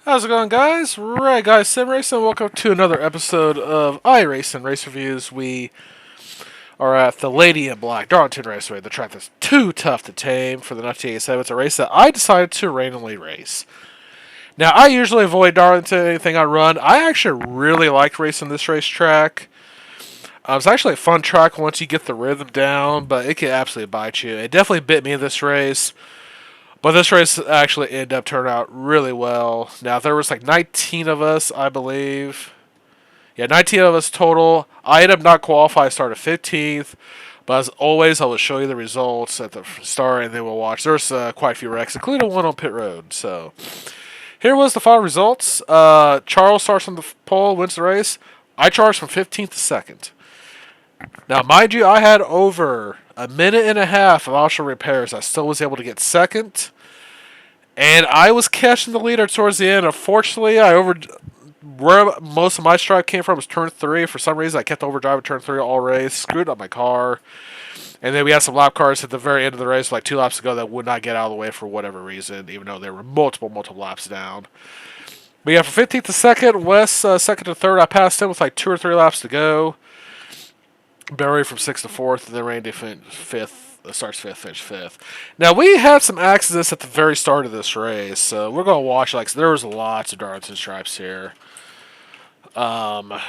How's it going, guys? Right, guys, Sim Racing. Welcome to another episode of iRacing Race Reviews. We are at the Lady in Black Darlington Raceway, the track that's too tough to tame for the 1987. It's a race that I decided to randomly race. Now, I usually avoid Darlington, anything I run. I actually really like racing this racetrack. It's actually a fun track once you get the rhythm down, but it can absolutely bite you. It definitely bit me in this race. But this race actually ended up turning out really well. Now, there was like 19 of us, I believe. Yeah, 19 of us total. I ended up not qualifying. I started 15th. But as always, I will show you the results at the start, and then we'll watch. There's quite a few wrecks, including one on pit road. So here was the final results. Charles starts on the pole, wins the race. I charged from 15th to 2nd. Now, mind you, I had over a minute and a half of optional repairs. I still was able to get second. And I was catching the leader towards the end. Unfortunately, where most of my stripe came from was turn 3. For some reason, I kept overdriving turn 3 all race, screwed up my car. And then we had some lap cars at the very end of the race, like 2 laps ago, that would not get out of the way for whatever reason, even though there were multiple laps down. But yeah, from 15th to 2nd, Wes 2nd to 3rd, I passed him with like 2 or 3 laps to go. Barry from 6th to 4th, and then Randy finished 5th. Starts 5th, finished 5th. Now, we had some accidents at the very start of this race, so we're going to watch. Like, there was lots of Darlington stripes here. The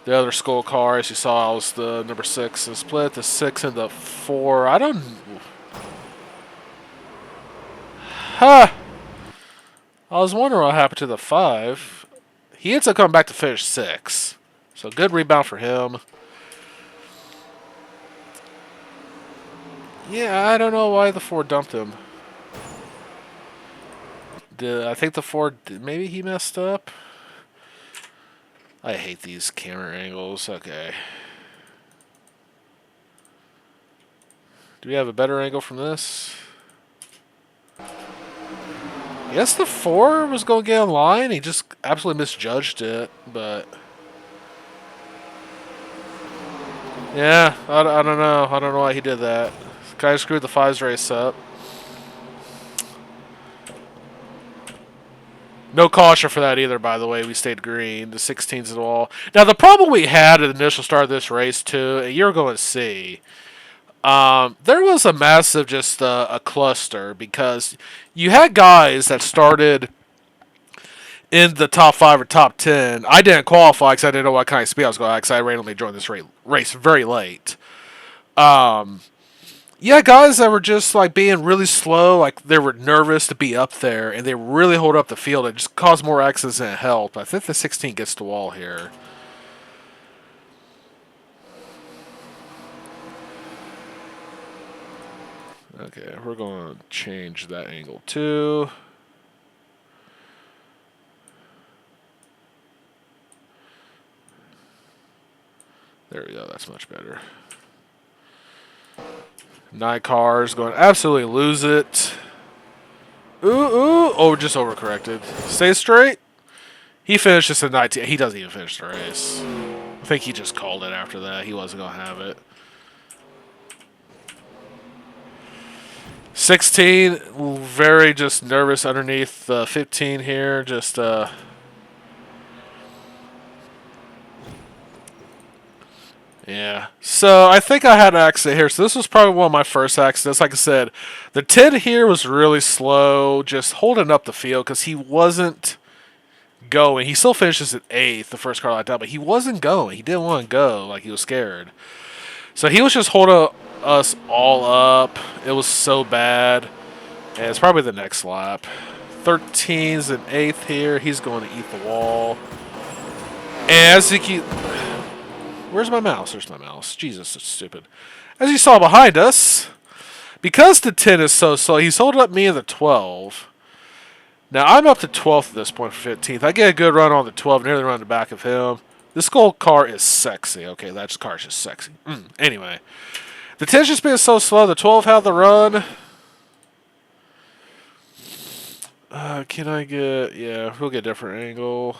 other school car, as you saw, was the number 6 and split. The 6 and the 4. I don't... Huh. I was wondering what happened to the 5. He ends up coming back to finish 6. So, good rebound for him. Yeah, I don't know why the 4 dumped him. I think the 4... Maybe he messed up? I hate these camera angles. Okay. Do we have a better angle from this? Yes, the 4 was going to get in line. He just absolutely misjudged it, but... Yeah, I don't know. I don't know why he did that. Guy screwed the 5's race up. No caution for that either, by the way. We stayed green. The 16's at the wall. Now, the problem we had at the initial start of this race, too, and you're going to see, there was a massive just a cluster because you had guys that started in the top 5 or top 10. I didn't qualify because I didn't know what kind of speed I was going to because I randomly joined this race very late. Yeah, guys that were just like being really slow, like they were nervous to be up there, and they really hold up the field. It just caused more accidents than it helped. I think the 16 gets the wall here. Okay, we're going to change that angle too. There we go, that's much better. 9 cars going to absolutely lose it. Ooh. Oh, just overcorrected. Stay straight. He finishes at 19. He doesn't even finish the race. I think he just called it after that. He wasn't going to have it. 16, very just nervous underneath 15 here. Just, yeah. So I think I had an accident here. So this was probably one of my first accidents. Like I said, the 10 here was really slow, just holding up the field because he wasn't going. He still finishes at 8th, the first car like that, but he wasn't going. He didn't want to go. Like, he was scared. So he was just holding us all up. It was so bad. And it's probably the next lap. 13's and 8th here. He's going to eat the wall. And as he keep... Where's my mouse? There's my mouse. Jesus, it's stupid. As you saw behind us, because the 10 is so slow, he's holding up me in the 12. Now, I'm up to 12th at this point for 15th. I get a good run on the 12, nearly run the back of him. This gold car is sexy. Okay, that car is just sexy. Anyway, the 10's just being so slow. The 12 had the run. Can I get... Yeah, we'll get a different angle.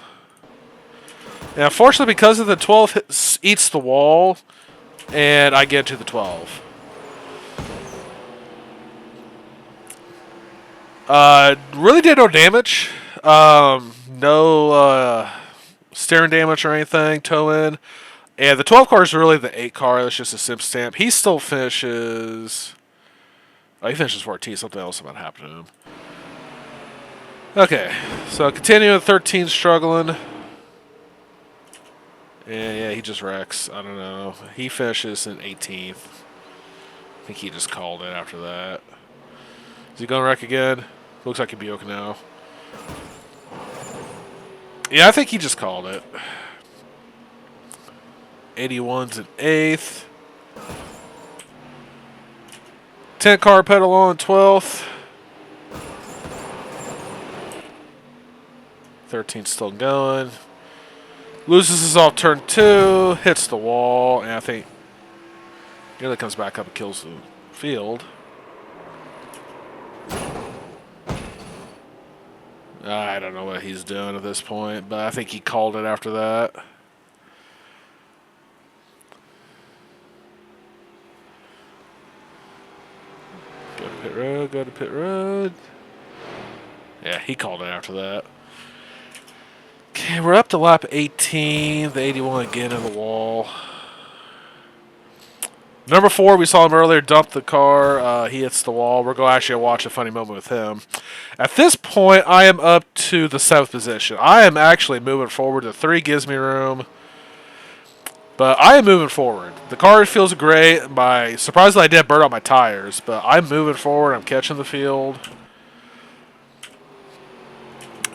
And unfortunately, because of the 12 eats the wall, and I get to the 12. Really did no damage. No steering damage or anything. Toe in. And the 12 car is really the 8 car. That's just a sim stamp. He still finishes. Oh, he finishes 14. Something else about happened to him. Okay, so continuing 13 struggling. And yeah, he just wrecks. I don't know. He finishes in 18th. I think he just called it after that. Is he going to wreck again? Looks like he'd be okay now. Yeah, I think he just called it. 81's in 8th. 10 car pedal on 12th. 13's still going. Loses his off turn 2. Hits the wall. And I think nearly comes back up and kills the field. I don't know what he's doing at this point, but I think he called it after that. Go to pit road, go to pit road. Yeah, he called it after that. Okay, we're up to lap 18. The 81 again in the wall. Number 4, we saw him earlier dump the car. He hits the wall. We're going to actually watch a funny moment with him. At this point, I am up to the 7th position. I am actually moving forward. The 3 gives me room. But I am moving forward. The car feels great. Surprisingly, I did burn out my tires. But I'm moving forward. I'm catching the field.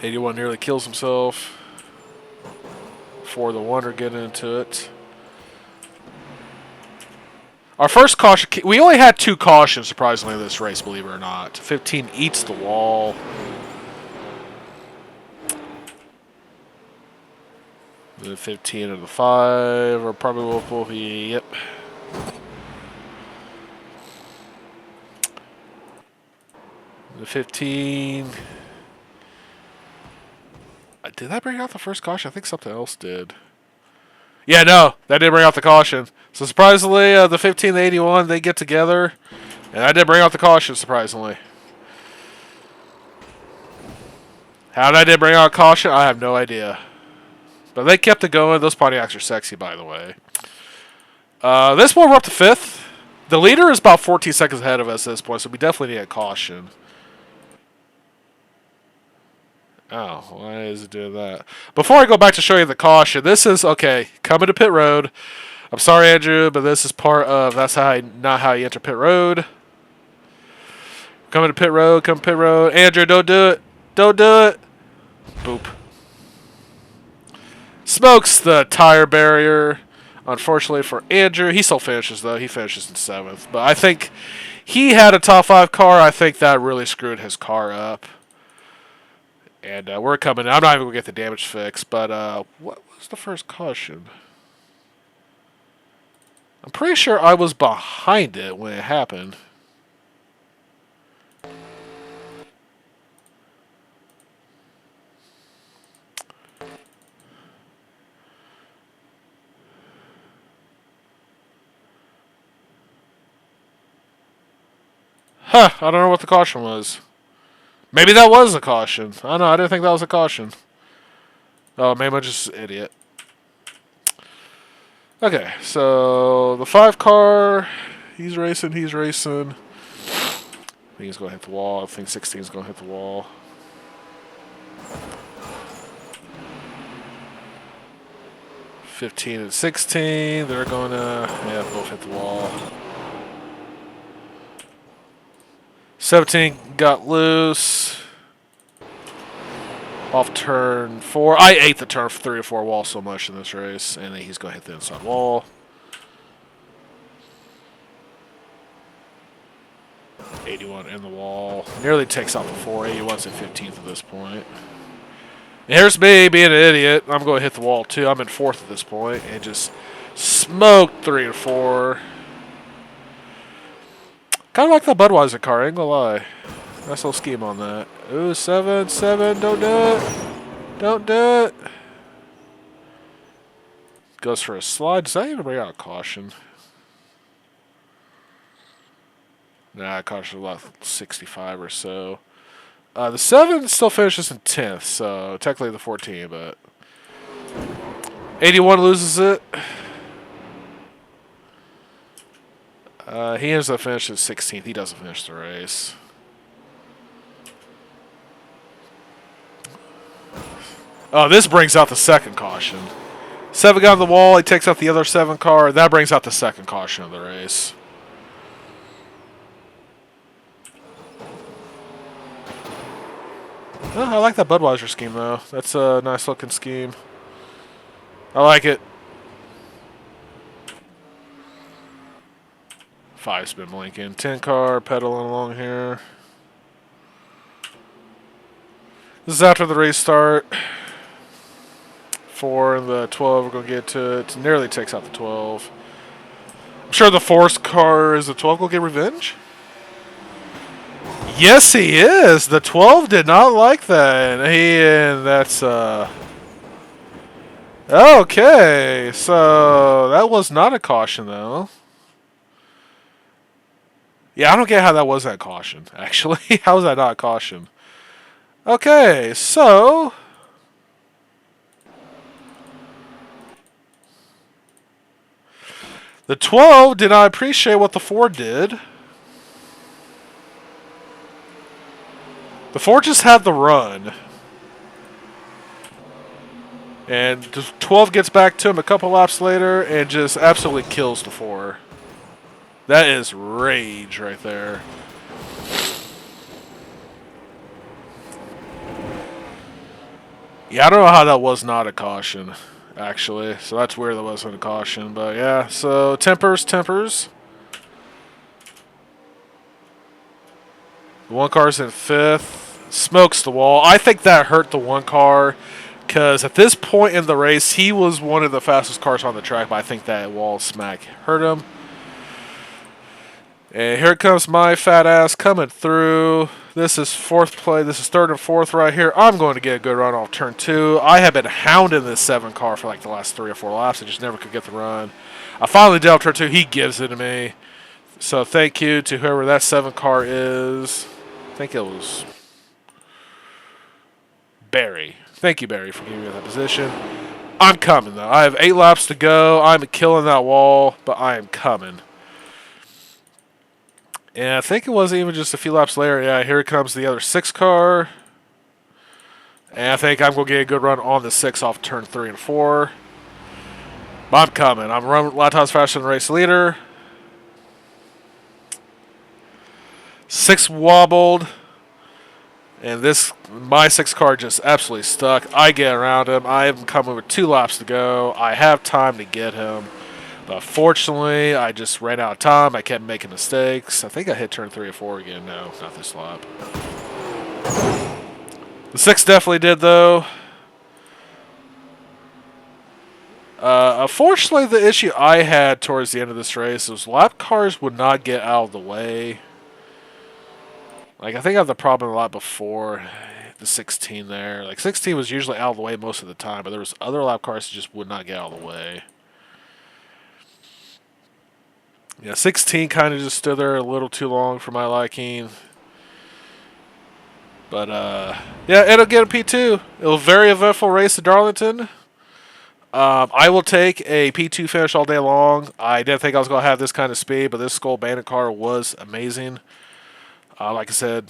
81 nearly kills himself. 4 the 1 are getting into it. Our first caution, we only had 2 cautions, surprisingly, in this race, believe it or not. 15 eats the wall. The 15 and the 5 are probably will be, yep. The 15. Did that bring out the first caution? I think something else did. Yeah, no, that did bring out the caution. So surprisingly, the 15 and the 81, they get together. And I did bring out the caution, surprisingly. How did I did bring out caution? I have no idea. But they kept it going. Those Pontiacs are sexy, by the way. This one, we're up to 5th. The leader is about 14 seconds ahead of us at this point, so we definitely need a caution. Oh, why is it doing that? Before I go back to show you the caution, this is, okay, coming to pit road. I'm sorry, Andrew, but this is part of, that's not how you enter pit road. Coming to pit road, come pit road. Andrew, don't do it. Don't do it. Boop. Smokes the tire barrier. Unfortunately for Andrew, he still finishes, though. He finishes in 7th. But I think he had a top 5 car. I think that really screwed his car up. And we're coming. I'm not even going to get the damage fixed. But what was the first caution? I'm pretty sure I was behind it when it happened. Huh, I don't know what the caution was. Maybe that was a caution. I don't know, I didn't think that was a caution. Oh, maybe I'm just an idiot. Okay, so the 5 car, he's racing. I think he's going to hit the wall. I think 16 is going to hit the wall. $15 and 16, they're going to, yeah, both hit the wall. 17 got loose. Off turn 4. I ate the turn 3 or 4 wall so much in this race. And then he's going to hit the inside wall. 81 in the wall. Nearly takes out the 4. 81's at 15th at this point. And here's me being an idiot. I'm going to hit the wall too. I'm in 4th at this point. And just smoked 3 and 4. Kind of like the Budweiser car, I ain't gonna lie. Nice little scheme on that. Ooh, 7, don't do it. Don't do it. Goes for a slide. Does that even bring out a caution? Nah, caution about 65 or so. The 7 still finishes in 10th, so technically the 14, but 81 loses it. He ends up finishing 16th. He doesn't finish the race. Oh, this brings out the second caution. 7 got on the wall. He takes out the other 7 car. That brings out the second caution of the race. Oh, I like that Budweiser scheme, though. That's a nice looking scheme. I like it. 5's been blinking. 10 car pedaling along here. This is after the race start. 4 and the 12 we're going to get to it. It nearly takes out the 12. I'm sure the 4's car is the 12 going to get revenge? Yes, he is. The 12 did not like that. And that's, okay, so that was not a caution, though. Yeah, I don't get how that was that caution, actually. How was that not a caution? Okay, so... the 12 did not appreciate what the 4 did. The 4 just had the run. And the 12 gets back to him a couple laps later and just absolutely kills the 4. That is rage right there. Yeah, I don't know how that was not a caution, actually. So that's weird that wasn't a caution. But yeah, so tempers. The 1 car's in 5th. Smokes the wall. I think that hurt the 1 car. Because at this point in the race, he was one of the fastest cars on the track. But I think that wall smack hurt him. And here comes my fat ass coming through. This is 4th play. This is 3rd and 4th right here. I'm going to get a good run off turn 2. I have been hounding this 7 car for like the last 3 or 4 laps. I just never could get the run. I finally did off turn 2. He gives it to me. So thank you to whoever that 7 car is. I think it was Barry. Thank you, Barry, for giving me that position. I'm coming, though. I have 8 laps to go. I'm killing that wall, but I am coming. And I think it wasn't even just a few laps later. Yeah, here comes the other 6 car. And I think I'm going to get a good run on the 6 off turn 3 and 4. But I'm coming. I'm running a lot of times faster than the race leader. 6 wobbled. And my 6 car just absolutely stuck. I get around him. I am coming with 2 laps to go. I have time to get him. But fortunately, I just ran out of time. I kept making mistakes. I think I hit turn 3 or 4 again. No, not this lap. The 6 definitely did, though. Unfortunately, the issue I had towards the end of this race was lap cars would not get out of the way. Like, I think I had the problem a lot before the 16 there. Like, 16 was usually out of the way most of the time, but there was other lap cars that just would not get out of the way. Yeah, 16 kind of just stood there a little too long for my liking. But, yeah, it'll get a P2. It was a very eventful race at Darlington. I will take a P2 finish all day long. I didn't think I was going to have this kind of speed, but this Skull Bandit car was amazing. Like I said,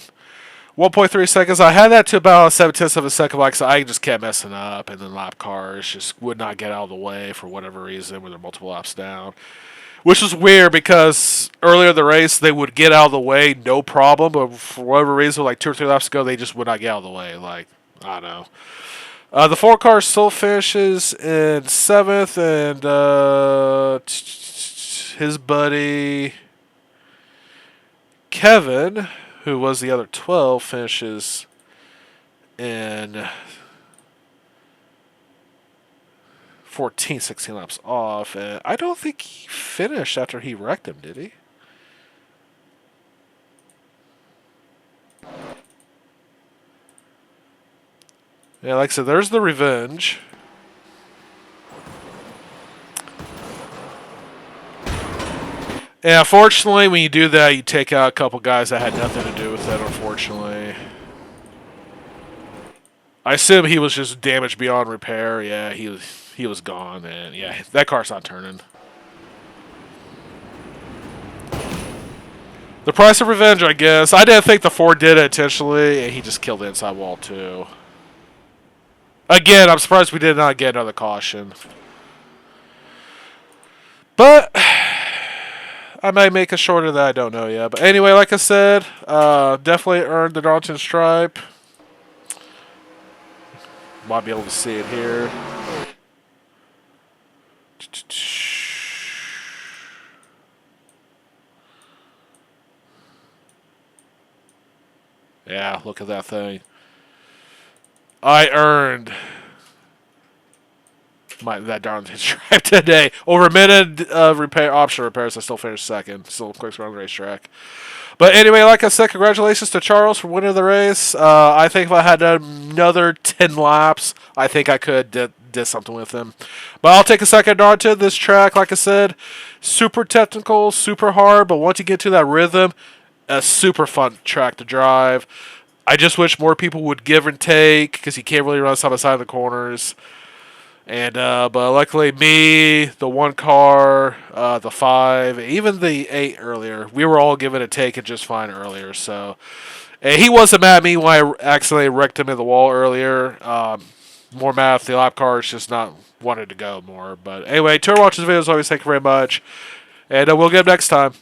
1.3 seconds. I had that to about 7/10 of a second because I just kept messing up, and then lap cars just would not get out of the way for whatever reason when they're multiple laps down. Which was weird because earlier in the race they would get out of the way, no problem, but for whatever reason, like 2 or 3 laps ago, they just would not get out of the way. Like, I don't know. The 4 car still finishes in 7th, and his buddy Kevin, who was the other 12, finishes in 14, 16 laps off. And I don't think he finished after he wrecked him, did he? Yeah, like I said, there's the revenge. And unfortunately, when you do that, you take out a couple guys that had nothing to do with that, unfortunately. I assume he was just damaged beyond repair. Yeah, he was gone, and yeah, that car's not turning. The price of revenge, I guess. I didn't think the Ford did it intentionally, and he just killed the inside wall too. Again, I'm surprised we did not get another caution. But I might make a shorter that I don't know yet. But anyway, like I said, definitely earned the Darlington stripe. Might be able to see it here. Yeah, look at that thing. I earned that Darlington stripe today. Over a minute repair option repairs. I still finished second. Still quick around the racetrack. But anyway, like I said, congratulations to Charles for winning the race. I think if I had another 10 laps, I think I could did something with him. But I'll take a second on to this track. Like I said, super technical, super hard, but once you get to that rhythm, a super fun track to drive. I just wish more people would give and take because you can't really run side by side in the corners. And but luckily, me, the one car, the 5, even the 8 earlier, we were all given a take and just fine earlier. So, and he wasn't mad at me when I accidentally wrecked him in the wall earlier. More mad if the lap car is just not wanted to go more. But anyway, to watch this video as always, thank you very much, and we'll get him next time.